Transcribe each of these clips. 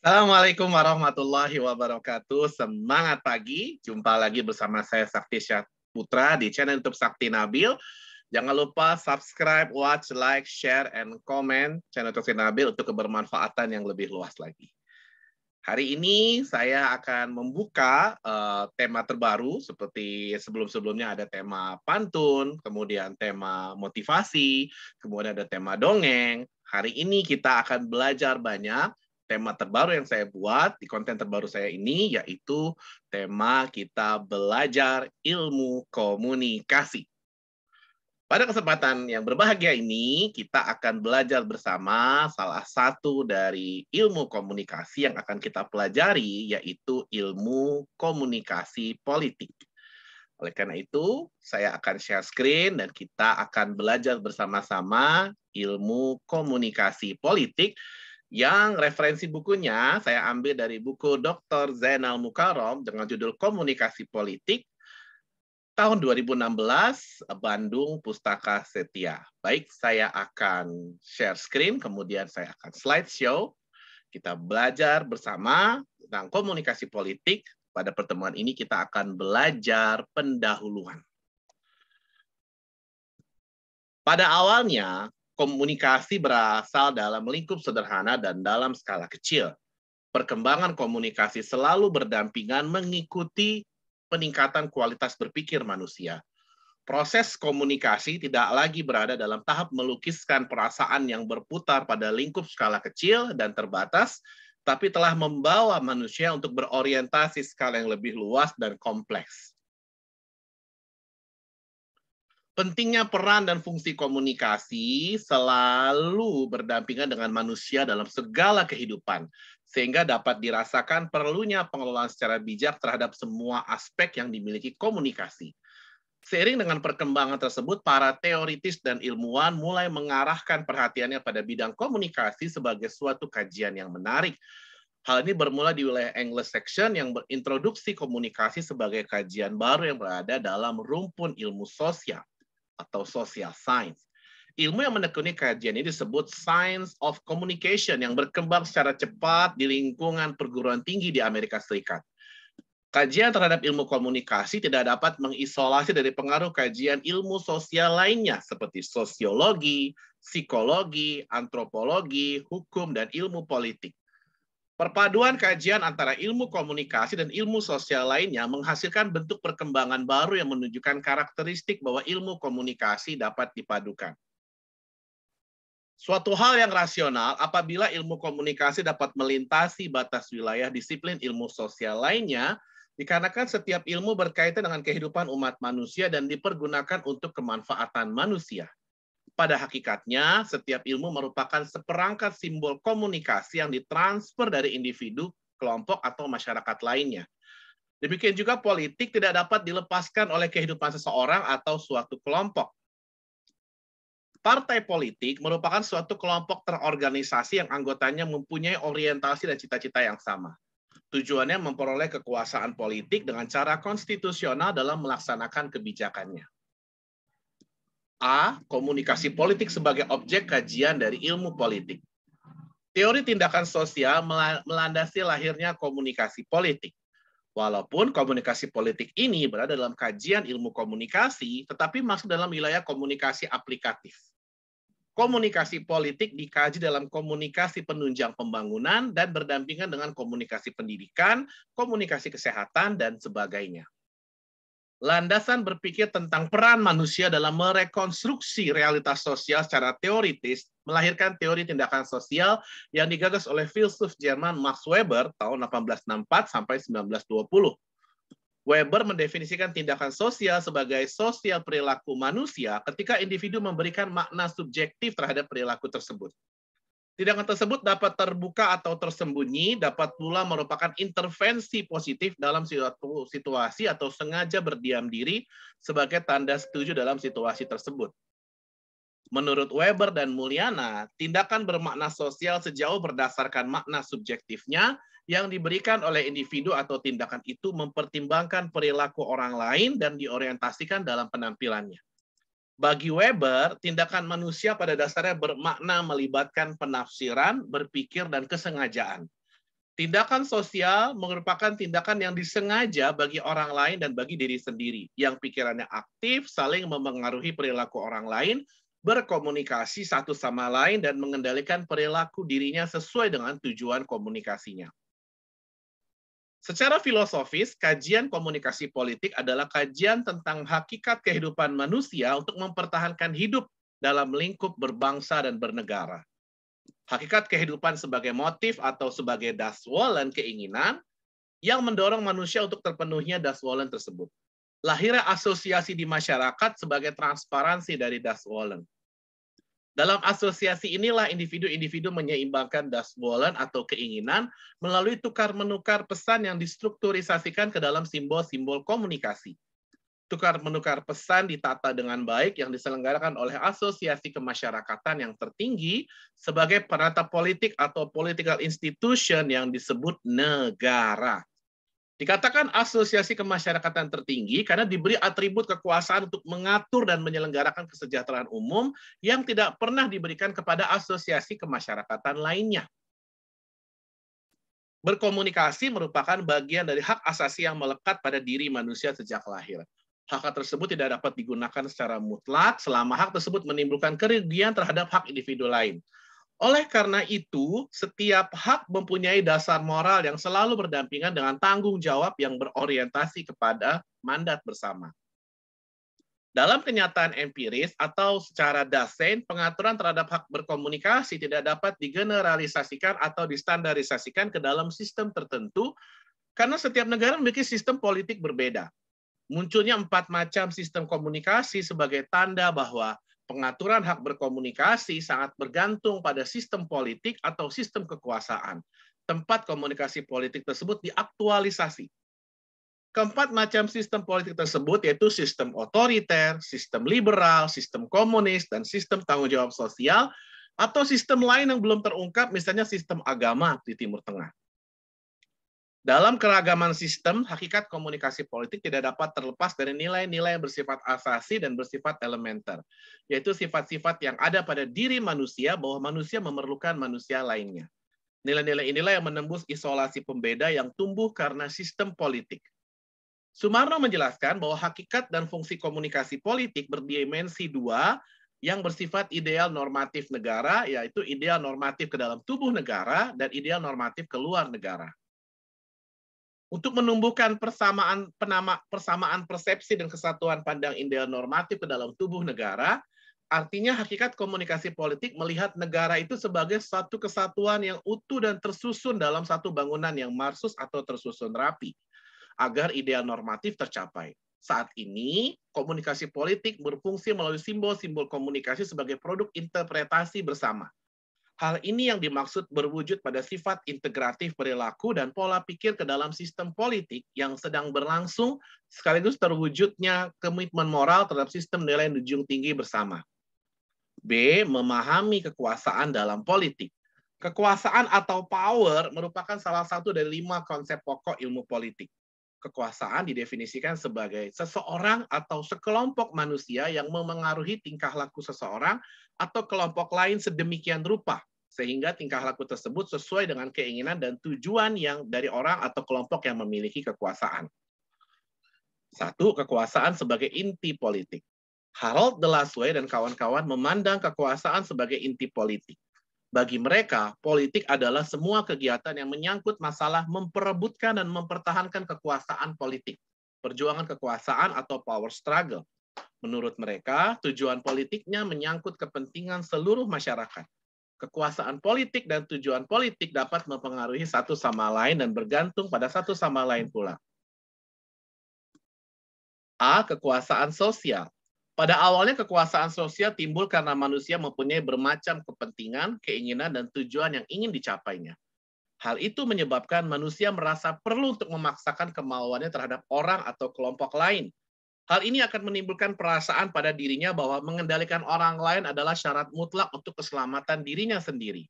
Assalamualaikum warahmatullahi wabarakatuh. Semangat pagi. Jumpa lagi bersama saya Sakti Putra di channel YouTube Sakti Nabil. Jangan lupa subscribe, watch, like, share, and comment channel YouTube Sakti Nabil untuk kebermanfaatan yang lebih luas lagi. Hari ini saya akan membuka tema terbaru seperti sebelum-sebelumnya ada tema pantun, kemudian tema motivasi, kemudian ada tema dongeng. Hari ini kita akan belajar banyak. Tema terbaru yang saya buat di konten terbaru saya ini yaitu tema kita belajar ilmu komunikasi. Pada kesempatan yang berbahagia ini, kita akan belajar bersama salah satu dari ilmu komunikasi yang akan kita pelajari, yaitu ilmu komunikasi politik. Oleh karena itu, saya akan share screen dan kita akan belajar bersama-sama ilmu komunikasi politik yang referensi bukunya saya ambil dari buku Dr. Zainal Mukarrom dengan judul Komunikasi Politik, tahun 2016, Bandung Pustaka Setia. Baik, saya akan share screen, kemudian saya akan slideshow. Kita belajar bersama tentang komunikasi politik. Pada pertemuan ini kita akan belajar pendahuluan. Pada awalnya, komunikasi berasal dalam lingkup sederhana dan dalam skala kecil. Perkembangan komunikasi selalu berdampingan mengikuti peningkatan kualitas berpikir manusia. Proses komunikasi tidak lagi berada dalam tahap melukiskan perasaan yang berputar pada lingkup skala kecil dan terbatas, tapi telah membawa manusia untuk berorientasi skala yang lebih luas dan kompleks. Pentingnya peran dan fungsi komunikasi selalu berdampingan dengan manusia dalam segala kehidupan, sehingga dapat dirasakan perlunya pengelolaan secara bijak terhadap semua aspek yang dimiliki komunikasi. Seiring dengan perkembangan tersebut, para teoritis dan ilmuwan mulai mengarahkan perhatiannya pada bidang komunikasi sebagai suatu kajian yang menarik. Hal ini bermula di wilayah Anglo-Saxon yang berintroduksi komunikasi sebagai kajian baru yang berada dalam rumpun ilmu sosial atau social science. Ilmu yang menekuni kajian ini disebut Science of Communication yang berkembang secara cepat di lingkungan perguruan tinggi di Amerika Serikat. Kajian terhadap ilmu komunikasi tidak dapat mengisolasi dari pengaruh kajian ilmu sosial lainnya seperti sosiologi, psikologi, antropologi, hukum, dan ilmu politik. Perpaduan kajian antara ilmu komunikasi dan ilmu sosial lainnya menghasilkan bentuk perkembangan baru yang menunjukkan karakteristik bahwa ilmu komunikasi dapat dipadukan. Suatu hal yang rasional apabila ilmu komunikasi dapat melintasi batas wilayah disiplin ilmu sosial lainnya, dikarenakan setiap ilmu berkaitan dengan kehidupan umat manusia dan dipergunakan untuk kemanfaatan manusia. Pada hakikatnya, setiap ilmu merupakan seperangkat simbol komunikasi yang ditransfer dari individu, kelompok, atau masyarakat lainnya. Demikian juga politik tidak dapat dilepaskan oleh kehidupan seseorang atau suatu kelompok. Partai politik merupakan suatu kelompok terorganisasi yang anggotanya mempunyai orientasi dan cita-cita yang sama. Tujuannya memperoleh kekuasaan politik dengan cara konstitusional dalam melaksanakan kebijakannya. A. Komunikasi politik sebagai objek kajian dari ilmu politik. Teori tindakan sosial melandasi lahirnya komunikasi politik. Walaupun komunikasi politik ini berada dalam kajian ilmu komunikasi, tetapi masuk dalam wilayah komunikasi aplikatif. Komunikasi politik dikaji dalam komunikasi penunjang pembangunan dan berdampingan dengan komunikasi pendidikan, komunikasi kesehatan, dan sebagainya. Landasan berpikir tentang peran manusia dalam merekonstruksi realitas sosial secara teoritis melahirkan teori tindakan sosial yang digagas oleh filsuf Jerman Max Weber tahun 1864 sampai 1920. Weber mendefinisikan tindakan sosial sebagai sosial perilaku manusia ketika individu memberikan makna subjektif terhadap perilaku tersebut. Tindakan tersebut dapat terbuka atau tersembunyi, dapat pula merupakan intervensi positif dalam suatu situasi atau sengaja berdiam diri sebagai tanda setuju dalam situasi tersebut. Menurut Weber dan Mulyana, tindakan bermakna sosial sejauh berdasarkan makna subjektifnya yang diberikan oleh individu atau tindakan itu mempertimbangkan perilaku orang lain dan diorientasikan dalam penampilannya. Bagi Weber, tindakan manusia pada dasarnya bermakna melibatkan penafsiran, berpikir, dan kesengajaan. Tindakan sosial merupakan tindakan yang disengaja bagi orang lain dan bagi diri sendiri, yang pikirannya aktif, saling memengaruhi perilaku orang lain, berkomunikasi satu sama lain, dan mengendalikan perilaku dirinya sesuai dengan tujuan komunikasinya. Secara filosofis, kajian komunikasi politik adalah kajian tentang hakikat kehidupan manusia untuk mempertahankan hidup dalam lingkup berbangsa dan bernegara. Hakikat kehidupan sebagai motif atau sebagai daswollen keinginan yang mendorong manusia untuk terpenuhinya daswollen tersebut. Lahirnya asosiasi di masyarakat sebagai transparansi dari daswollen. Dalam asosiasi inilah individu-individu menyeimbangkan daswollen atau keinginan melalui tukar-menukar pesan yang distrukturisasikan ke dalam simbol-simbol komunikasi. Tukar-menukar pesan ditata dengan baik yang diselenggarakan oleh asosiasi kemasyarakatan yang tertinggi sebagai penata politik atau political institution yang disebut negara. Dikatakan asosiasi kemasyarakatan tertinggi karena diberi atribut kekuasaan untuk mengatur dan menyelenggarakan kesejahteraan umum yang tidak pernah diberikan kepada asosiasi kemasyarakatan lainnya. Berkomunikasi merupakan bagian dari hak asasi yang melekat pada diri manusia sejak lahir. Hak tersebut tidak dapat digunakan secara mutlak selama hak tersebut menimbulkan kerugian terhadap hak individu lain. Oleh karena itu, setiap hak mempunyai dasar moral yang selalu berdampingan dengan tanggung jawab yang berorientasi kepada mandat bersama. Dalam kenyataan empiris atau secara Dasein, pengaturan terhadap hak berkomunikasi tidak dapat digeneralisasikan atau distandarisasikan ke dalam sistem tertentu karena setiap negara memiliki sistem politik berbeda. Munculnya 4 macam sistem komunikasi sebagai tanda bahwa pengaturan hak berkomunikasi sangat bergantung pada sistem politik atau sistem kekuasaan. Tempat komunikasi politik tersebut diaktualisasi. Keempat macam sistem politik tersebut yaitu sistem otoriter, sistem liberal, sistem komunis, dan sistem tanggung jawab sosial, atau sistem lain yang belum terungkap, misalnya sistem agama di Timur Tengah. Dalam keragaman sistem, hakikat komunikasi politik tidak dapat terlepas dari nilai-nilai yang bersifat asasi dan bersifat elementer, yaitu sifat-sifat yang ada pada diri manusia bahwa manusia memerlukan manusia lainnya. Nilai-nilai inilah yang menembus isolasi pembeda yang tumbuh karena sistem politik. Sumarno menjelaskan bahwa hakikat dan fungsi komunikasi politik berdimensi 2 yang bersifat ideal normatif negara, yaitu ideal normatif ke dalam tubuh negara dan ideal normatif keluar negara. Untuk menumbuhkan persamaan persepsi dan kesatuan pandang ideal normatif ke dalam tubuh negara, artinya hakikat komunikasi politik melihat negara itu sebagai satu kesatuan yang utuh dan tersusun dalam satu bangunan yang marsus atau tersusun rapi, agar ideal normatif tercapai. Saat ini, komunikasi politik berfungsi melalui simbol-simbol komunikasi sebagai produk interpretasi bersama. Hal ini yang dimaksud berwujud pada sifat integratif perilaku dan pola pikir ke dalam sistem politik yang sedang berlangsung, sekaligus terwujudnya komitmen moral terhadap sistem nilai yang dijunjung tinggi bersama. B. Memahami kekuasaan dalam politik. Kekuasaan atau power merupakan salah satu dari 5 konsep pokok ilmu politik. Kekuasaan didefinisikan sebagai seseorang atau sekelompok manusia yang memengaruhi tingkah laku seseorang atau kelompok lain sedemikian rupa, sehingga tingkah laku tersebut sesuai dengan keinginan dan tujuan yang dari orang atau kelompok yang memiliki kekuasaan. 1. Kekuasaan sebagai inti politik. Harold de Lasswade dan kawan-kawan memandang kekuasaan sebagai inti politik. Bagi mereka, politik adalah semua kegiatan yang menyangkut masalah memperebutkan dan mempertahankan kekuasaan politik, perjuangan kekuasaan atau power struggle. Menurut mereka, tujuan politiknya menyangkut kepentingan seluruh masyarakat. Kekuasaan politik dan tujuan politik dapat mempengaruhi satu sama lain dan bergantung pada satu sama lain pula. A. Kekuasaan sosial. Pada awalnya kekuasaan sosial timbul karena manusia mempunyai bermacam kepentingan, keinginan, dan tujuan yang ingin dicapainya. Hal itu menyebabkan manusia merasa perlu untuk memaksakan kemauannya terhadap orang atau kelompok lain. Hal ini akan menimbulkan perasaan pada dirinya bahwa mengendalikan orang lain adalah syarat mutlak untuk keselamatan dirinya sendiri.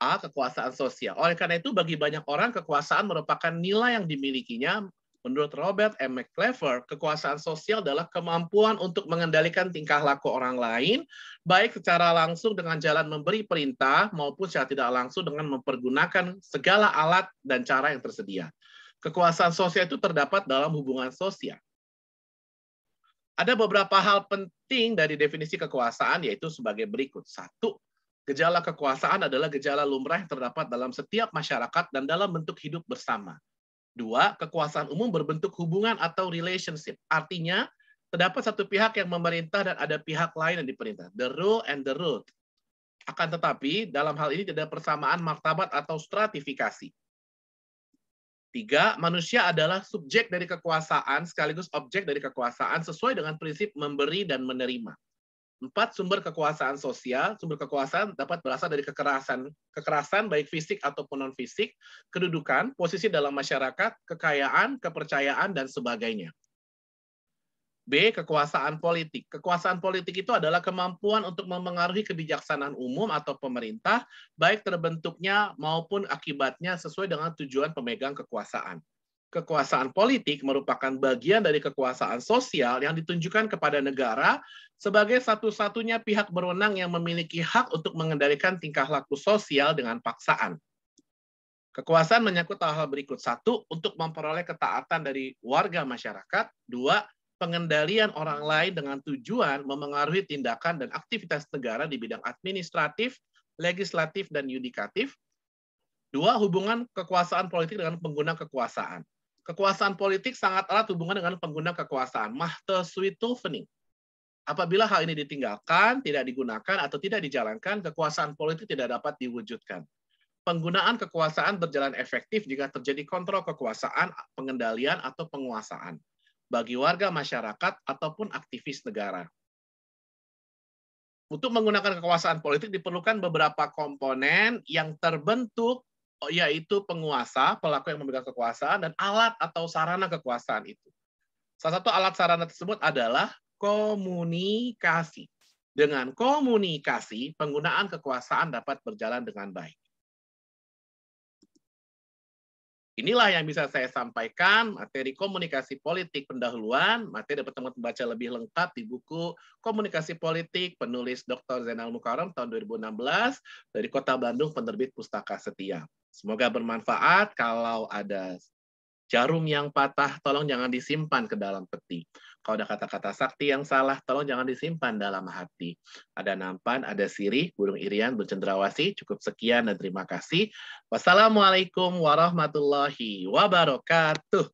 A. Kekuasaan sosial. Oleh karena itu, bagi banyak orang, kekuasaan merupakan nilai yang dimilikinya Menurut Robert M. McClever, kekuasaan sosial adalah kemampuan untuk mengendalikan tingkah laku orang lain, baik secara langsung dengan jalan memberi perintah maupun secara tidak langsung dengan mempergunakan segala alat dan cara yang tersedia. Kekuasaan sosial itu terdapat dalam hubungan sosial. Ada beberapa hal penting dari definisi kekuasaan, yaitu sebagai berikut. 1. Gejala kekuasaan adalah gejala lumrah yang terdapat dalam setiap masyarakat dan dalam bentuk hidup bersama. 2, kekuasaan umum berbentuk hubungan atau relationship. Artinya, terdapat satu pihak yang memerintah dan ada pihak lain yang diperintah. The rule and the ruled. Akan tetapi, dalam hal ini tidak ada persamaan martabat atau stratifikasi. 3, manusia adalah subjek dari kekuasaan sekaligus objek dari kekuasaan sesuai dengan prinsip memberi dan menerima. 4, sumber kekuasaan sosial. Sumber kekuasaan dapat berasal dari kekerasan baik fisik ataupun non-fisik, kedudukan, posisi dalam masyarakat, kekayaan, kepercayaan, dan sebagainya. B, kekuasaan politik. Kekuasaan politik itu adalah kemampuan untuk memengaruhi kebijaksanaan umum atau pemerintah, baik terbentuknya maupun akibatnya sesuai dengan tujuan pemegang kekuasaan. Kekuasaan politik merupakan bagian dari kekuasaan sosial yang ditunjukkan kepada negara sebagai satu-satunya pihak berwenang yang memiliki hak untuk mengendalikan tingkah laku sosial dengan paksaan. Kekuasaan menyangkut hal-hal berikut. 1, untuk memperoleh ketaatan dari warga masyarakat. 2, pengendalian orang lain dengan tujuan memengaruhi tindakan dan aktivitas negara di bidang administratif, legislatif, dan yudikatif. 2, hubungan kekuasaan politik dengan pengguna kekuasaan. Kekuasaan politik sangat erat hubungan dengan pengguna kekuasaan. Machtuswittoefening. Apabila hal ini ditinggalkan, tidak digunakan, atau tidak dijalankan, kekuasaan politik tidak dapat diwujudkan. Penggunaan kekuasaan berjalan efektif jika terjadi kontrol kekuasaan, pengendalian, atau penguasaan bagi warga masyarakat ataupun aktivis negara. Untuk menggunakan kekuasaan politik diperlukan beberapa komponen yang terbentuk, yaitu penguasa, pelaku yang memegang kekuasaan, dan alat atau sarana kekuasaan itu. Salah satu alat sarana tersebut adalah komunikasi. Dengan komunikasi, penggunaan kekuasaan dapat berjalan dengan baik. Inilah yang bisa saya sampaikan, materi komunikasi politik pendahuluan. Materi dapat teman-teman baca lebih lengkap di buku Komunikasi Politik, penulis Dr. Zainal Mukarram tahun 2016, dari Kota Bandung, penerbit Pustaka Setia. Semoga bermanfaat. Kalau ada jarum yang patah, tolong jangan disimpan ke dalam peti. Kalau ada kata-kata sakti yang salah, tolong jangan disimpan dalam hati. Ada nampan, ada sirih, burung irian, bercendrawasih. Cukup sekian dan terima kasih. Wassalamualaikum warahmatullahi wabarakatuh.